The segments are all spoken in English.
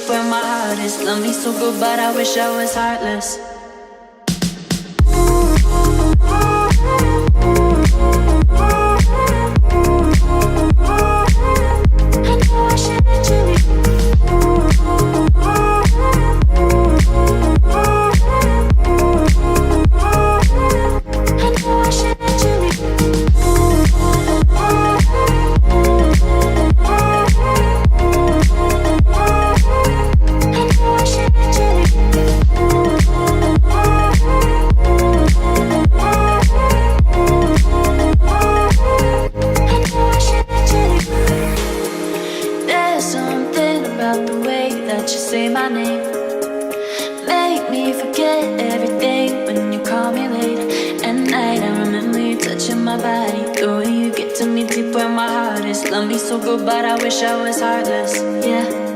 deep where my heart is. Love me so good, but I wish I was heartless. Love me so good, but I wish I was heartless. Yeah.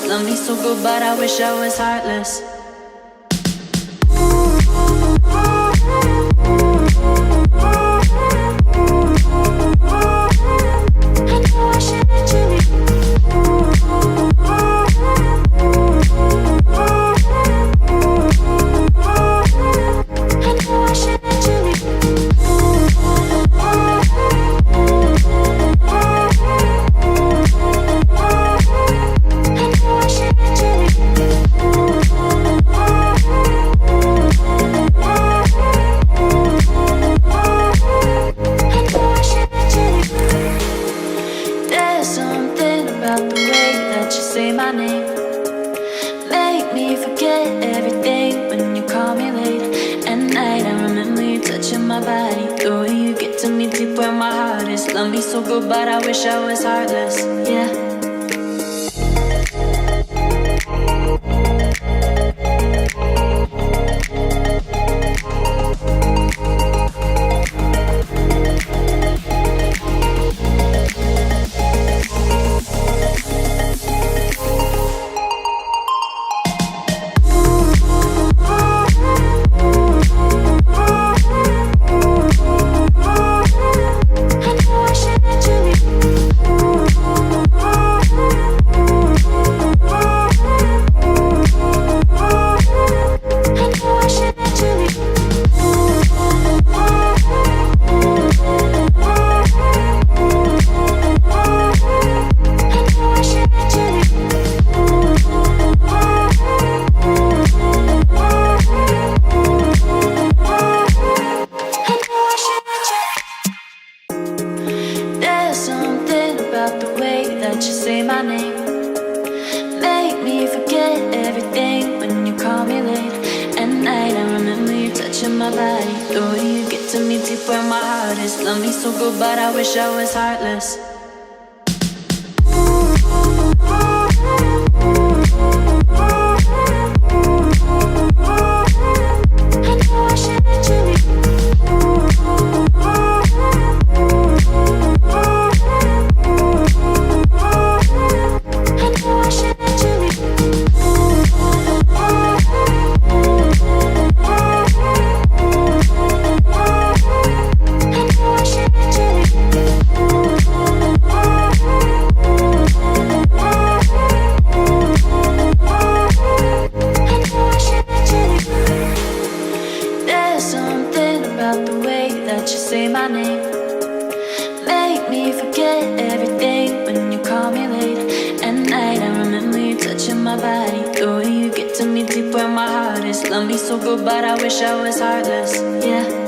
Love me so good, but I wish I was heartless. Love me so good, but I wish I was heartless. Yeah. Love me so good, but I wish I was heartless. deep where my heart is. Love me so good, but I wish I was heartless. Yeah.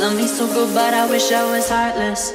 Love me so good, but I wish I was heartless.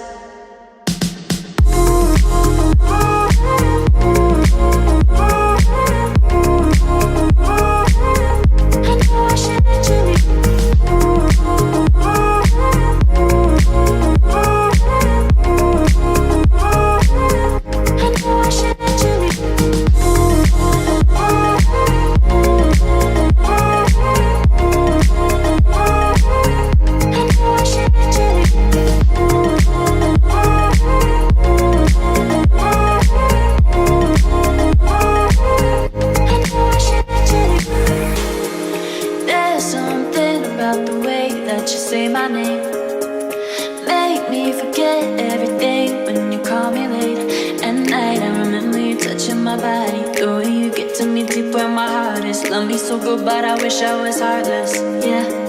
Love me so good, but I wish I was heartless. Yeah.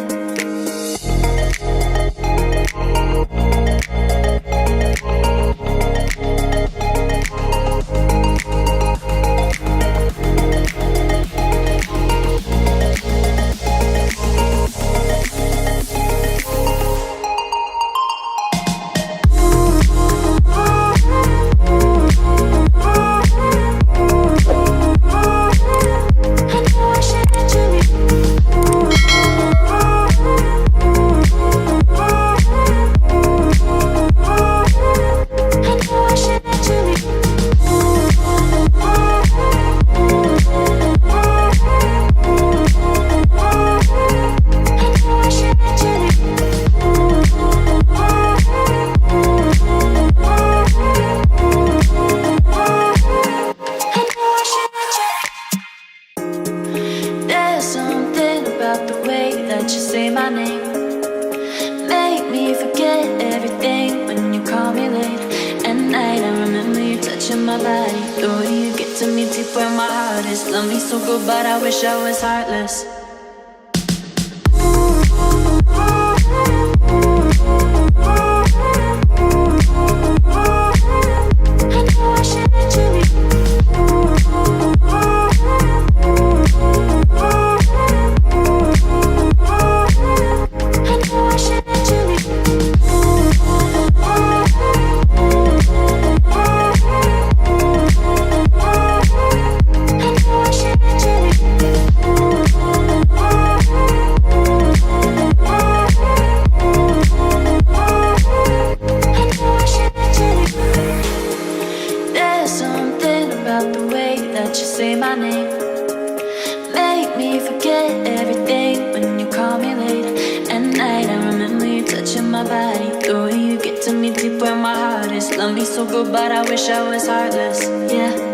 Love me so good, but I wish I was heartless. Love me so good, but I wish I was heartless. Yeah.